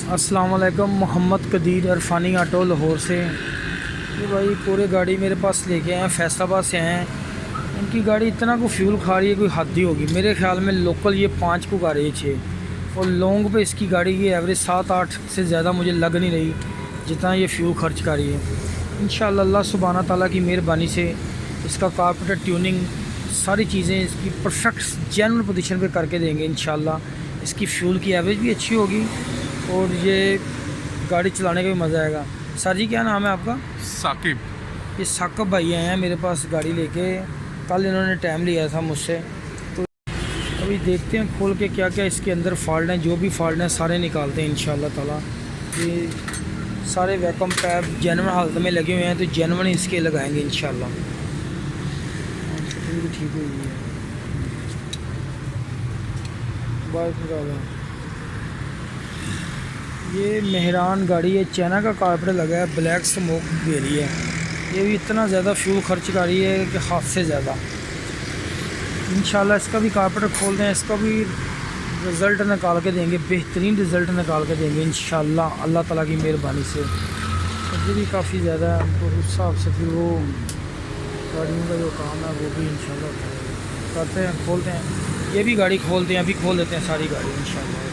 अस्सलाम वालेकुम। मोहम्मद कदीर अरफानी ऑटो लाहौर से। ये भाई पूरे गाड़ी मेरे पास लेके आए हैं, फैसलाबाद से आए हैं। इनकी गाड़ी इतना को फ्यूल खा रही है, कोई हद ही होगी। मेरे ख्याल में लोकल ये 5 को खा रही है, 6, और लॉन्ग पे इसकी गाड़ी की एवरेज 7-8 से ज़्यादा मुझे लग नहीं रही जितना ये फ्यूल खर्च कर रही है। इंशाअल्लाह अल्लाह सुब्हाना ताला की मेहरबानी से इसका कारपेटर ट्यूनिंग सारी चीज़ें इसकी परफेक्ट जेन्युइन पोजीशन पे करके देंगे इंशाअल्लाह। इसकी फ्यूल की एवरेज भी अच्छी होगी और ये गाड़ी चलाने का भी मज़ा आएगा। सर जी क्या नाम है आपका? साकिब। ये साकिब भाई आए हैं मेरे पास गाड़ी लेके। कल इन्होंने टाइम लिया था मुझसे, तो अभी देखते हैं खोल के क्या क्या इसके अंदर फॉल्ट हैं। जो भी फॉल्ट हैं सारे निकालते हैं इंशाअल्लाह ताला। ये सारे वैक्यूम पैप जेन्युइन हालत में लगे हुए हैं, तो जेन्युइन इसके लगाएंगे इंशाअल्लाह। फिटिंग भी ठीक हुई है, बाइक निकाला। ये मेहरान गाड़ी है, चाइना का कारपेटर लगा है, ब्लैक स्मोक दे रही है। ये भी इतना ज़्यादा फ्यूल खर्च कर रही है कि हद से ज़्यादा। इंशाल्लाह इसका भी कारपेटर खोल दें, इसका भी रिज़ल्ट निकाल के देंगे, बेहतरीन रिज़ल्ट निकाल के देंगे इंशाल्लाह अल्लाह ताला की मेहरबानी से। ये भी काफ़ी ज़्यादा है, तो उस हिसाब से फिर वो गाड़ियों का जो काम है वो भी इंशाल्लाह करते हैं, खोलते हैं। ये भी गाड़ी खोलते हैं, अभी खोल देते हैं सारी गाड़ी इंशाल्लाह।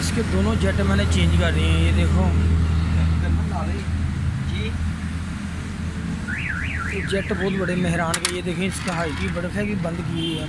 इसके दोनों जेट मैंने चेंज कर दिए हैं, ये देखो। ये जेट बहुत बड़े मेहरान के, ये देखें इसकी हाई की बर्फ़ है कि बंद की हुई है।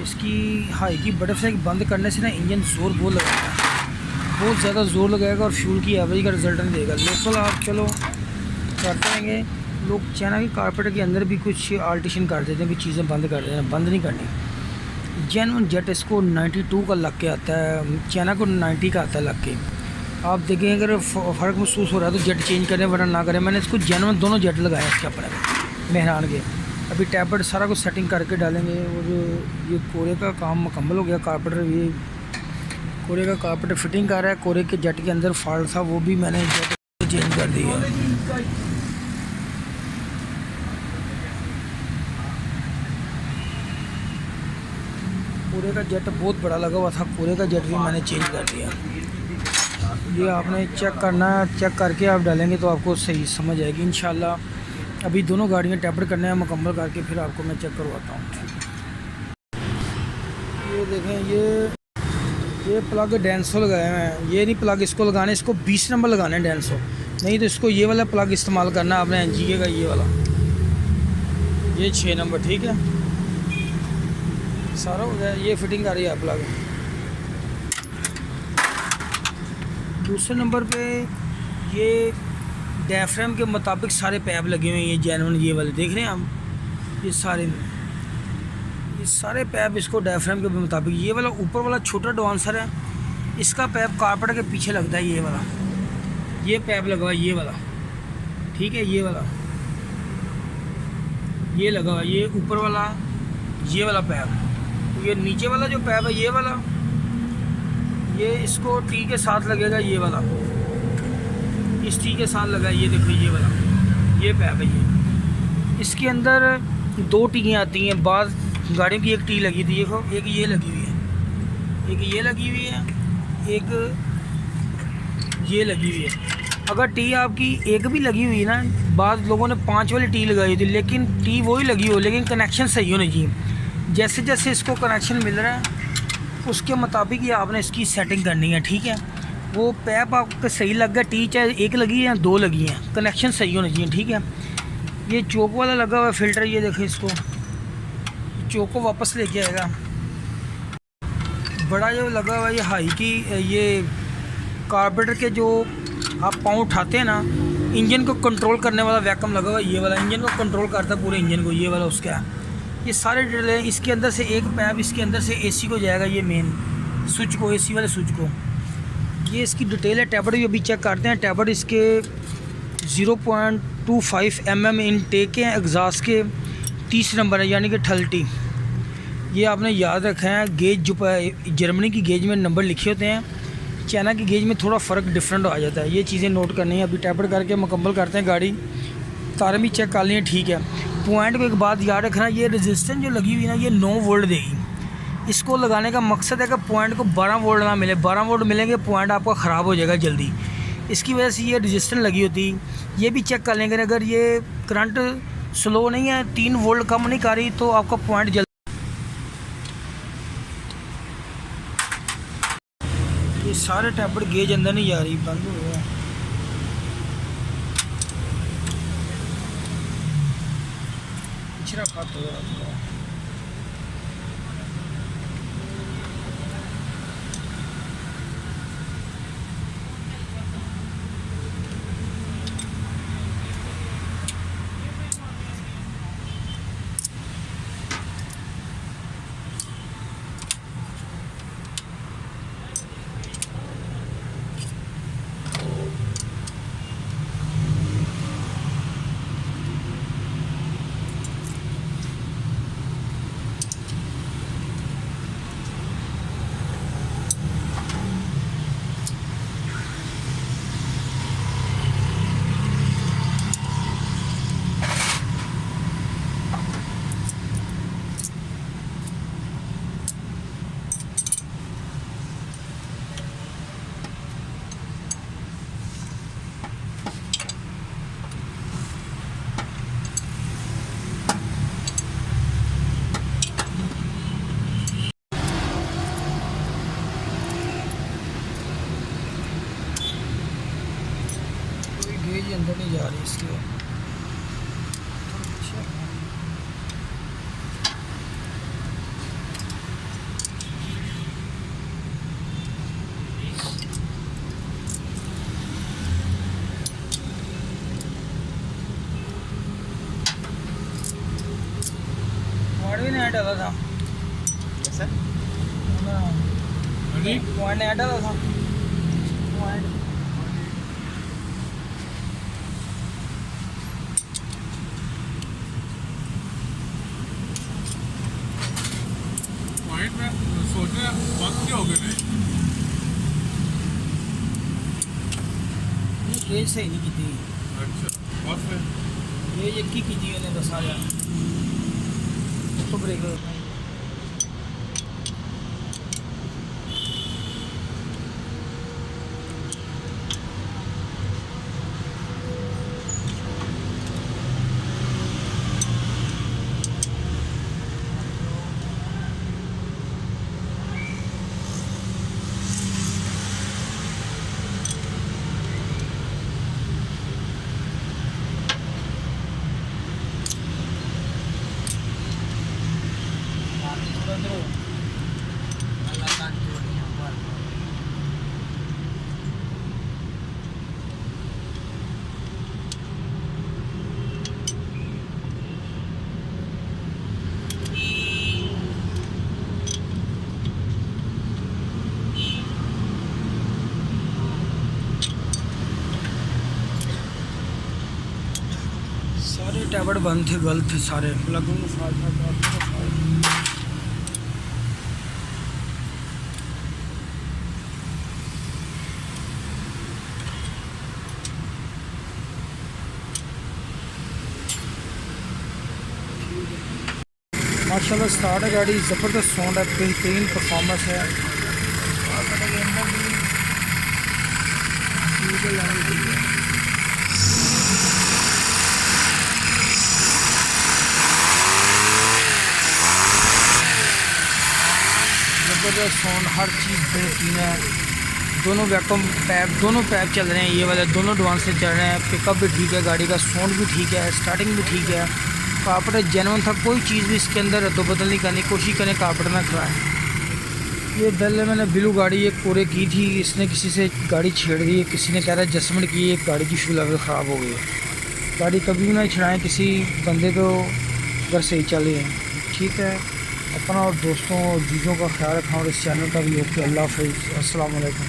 इसकी हाई की बर्फ़ है कि बंद करने से ना इंजन ज़ोर बहुत लगाएगा, बहुत ज़्यादा ज़ोर लगाएगा और फ्यूल की एवरेज का रिज़ल्ट नहीं देगा। लोकल आप चलो करते रहेंगे, लोग चाइना की कारपेटर के अंदर भी कुछ आल्ट्रेशन कर देते हैं कि चीज़ें बंद कर देते हैं, बंद नहीं करनी। जेन्युइन जेट इसको 92 का लग के आता है, चाइना को 90 का आता है लग के। आप देखें अगर फ़र्क महसूस हो रहा है तो जेट चेंज करें वरना ना करें। मैंने इसको जेन्युइन दोनों जेट लगाए इसके अपने मेहरान के। अभी टैबलेट सारा कुछ सेटिंग करके डालेंगे। और ये कोरे का काम मुकम्मल हो गया। कारपेटर ये कोरे का कारपेटर फिटिंग कर रहा है। कोरे के जेट के अंदर फॉल्ट था वो भी मैंने जेट चेंज कर दिया है। कोरे का जेट बहुत बड़ा लगा हुआ था, कोरे का जेट भी मैंने चेंज कर दिया। ये आपने चेक करना है, चेक करके आप डालेंगे तो आपको सही समझ आएगी इंशाल्लाह। अभी दोनों गाड़ियाँ टैबलेट करने हैं, मुकम्मल करके फिर आपको मैं चेक करवाता हूँ। ये देखें ये प्लग डेंसो लगाए हुए हैं। ये नहीं प्लग इसको लगाने, इसको 20 नंबर लगाना है डेंसो, नहीं तो इसको ये वाला प्लग इस्तेमाल करना है आपने एनजीए का, ये वाला, ये 6 नंबर। ठीक है, सारा हो गया। ये फिटिंग आ रही है प्लग। दूसरे नंबर पे ये डायफ्राम के मुताबिक सारे पैप लगे हुए हैं, ये जेन्युइन ये वाले देख रहे हैं हम। ये सारे पैप इसको डायफ्राम के मुताबिक। ये वाला ऊपर वाला छोटा डांसर है, इसका पैप कारपेटर के पीछे लगता है, ये वाला। ये पैप लगा हुआ है ये वाला, ठीक है, ये वाला ये लगा हुआ है। ये ऊपर वाला ये वाला पैप, ये नीचे वाला जो पैप है ये वाला, ये इसको टी के साथ लगेगा, ये वाला इस टी के साथ लगा है। ये देखो ये वाला ये पैप है। ये इसके अंदर 2 टीएँ आती हैं। बाद गाड़ियों की एक टी लगी थी, देखो, एक ये लगी हुई है, एक ये लगी हुई है, एक ये लगी हुई है। अगर टी आपकी एक भी लगी हुई ना, बाद लोगों ने 5 वाली टी लगाई थी, लेकिन टी वही लगी हो, लेकिन कनेक्शन सही होना चाहिए। जैसे जैसे इसको कनेक्शन मिल रहा है उसके मुताबिक ही आपने इसकी सेटिंग करनी है, ठीक है। वो पैप आपको सही लग गया, टी चाहे एक लगी है या 2 लगी हैं, कनेक्शन सही होना चाहिए, ठीक है। ये चौक वाला लगा हुआ है फ़िल्टर, ये देखें, इसको चौक को वापस लेके आएगा। बड़ा जो लगा हुआ है ये हाई की, ये कारपेटर के जो आप पाँव उठाते हैं ना, इंजन को कंट्रोल करने वाला वैक्यूम लगा हुआ है, ये वाला इंजन को कंट्रोल करता है पूरे इंजन को, ये वाला उसका है। ये सारे डिटेल है। इसके अंदर से एक पैप इसके अंदर से एसी को जाएगा, ये मेन स्विच को, एसी वाले स्विच को। ये इसकी डिटेल है। टैबलेट भी अभी चेक करते हैं। टैबलेट इसके 0.25 mm इनटेक है, एग्जॉस्ट के 30 नंबर है, यानी कि 30। ये आपने याद रखा है। गेज जो जर्मनी की गेज में नंबर लिखे होते हैं, चाइना की गेज में थोड़ा फ़र्क डिफरेंट आ जाता है। ये चीज़ें नोट करनी है। अभी टैबलेट करके मुकम्मल करते हैं गाड़ी। तारें भी चेक कर ली हैं, ठीक है। पॉइंट को एक बात याद रखना, ये रेजिस्टेंस जो लगी हुई ना ये 9 वोल्ट देगी। इसको लगाने का मकसद है कि पॉइंट को 12 वोल्ट ना मिले, 12 वोल्ट मिलेंगे पॉइंट आपका ख़राब हो जाएगा जल्दी। इसकी वजह से ये रेजिस्टेंस लगी होती। ये भी चेक कर लेंगे, अगर ये करंट स्लो नहीं है, 3 वोल्ट कम नहीं कर रही, तो आपका पॉइंट जल्दी। ये सारे टैबलेट गेज अंदर नहीं जा रही, बंद हो गया। पिछड़ा खत हो गया। गेज अंदर नहीं जा रही इसकी। भी नहीं डाला था सर, पॉइंट नहीं डाला था। पॉइंट में सोचने बंद क्यों हो गए? गेज सही नहीं की थी। अच्छा, और फिर गेज एक ही की थी उन्हें बस आ जाए तो ब्रेक। सारे टैबलेट बंद थे, गलत थे सारे। प्लगों में माशाल्लाह स्टार्ट है गाड़ी, ज़बरदस्त साउंड है, बेहतरीन परफॉर्मेंस है। ज़बरदस्त साउंड, हर चीज़ बेहतरीन है। दोनों वैक्यूम पैप चल रहे हैं, ये वाले दोनों एडवांस से चल रहे हैं। पिकअप भी ठीक है, गाड़ी का साउंड भी ठीक है, स्टार्टिंग भी ठीक है। कार्पेट जेन्युइन था, कोई चीज़ भी इसके अंदर रद्दोबदल नहीं करनी, कोशिश करें कार्पेट ना कराएं। ये दल मैंने ब्लू गाड़ी एक पूरे की थी, इसने किसी से गाड़ी छेड़ दी है, किसी ने कह रहा है एडजस्टमेंट की, एक गाड़ी की शू लेवल ख़राब हो गई है। गाड़ी कभी भी ना छड़ाएँ किसी बंदे को, अगर सही चल रही है। ठीक है, अपना और दोस्तों और चीज़ों का ख्याल रखना, और इस चैनल का भी ओके। अल्लाह हाफ़िज़, अस्सलाम वालेकुम।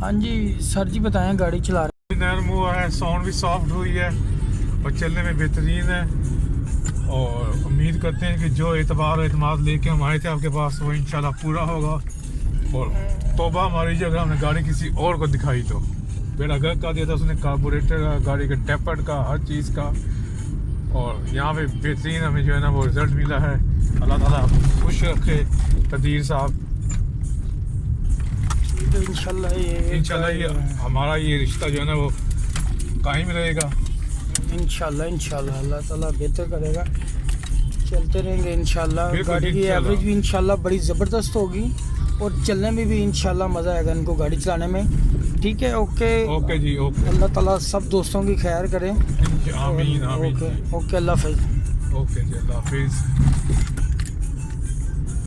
हाँ जी सर जी, बताएं, गाड़ी चला रहे हैं। नरम हुआ है, साउंड भी सॉफ्ट हुई है और चलने में बेहतरीन है। और उम्मीद करते हैं कि जो एतबार और एतमाद लेके हम आए थे आपके पास, वो इंशाल्लाह पूरा होगा। और तौबा हमारी जगह हमने गाड़ी किसी और को दिखाई तो बेड़ा गर्क का दिया था उसने, कार्बोरेटर का, गाड़ी के टेपर्ड का, हर चीज़ का। और यहाँ पे बेहतरीन हमें जो है ना वो रिज़ल्ट मिला है। अल्लाह ताला आपको खुश रखे कदीर साहब। ठीक है, इंशाल्लाह ये हमारा ये रिश्ता जो है ना वो कायम रहेगा। इंशाल्लाह अल्लाह ताला बेहतर करेगा, चलते रहेंगे इंशाल्लाह। बिल्कुल, गाड़ी की इंशाल्लाह। एवरेज भी इंशाल्लाह बड़ी ज़बरदस्त होगी और चलने में भी इंशाल्लाह मज़ा आएगा इनको गाड़ी चलाने में। ठीक है, ओके ओके जी, ओके। अल्लाह ताला सब दोस्तों की खैर करे। आमीन आमीन। ओके अल्लाह हाफ़िज़। ओके जी, अल्लाह हाफिज़।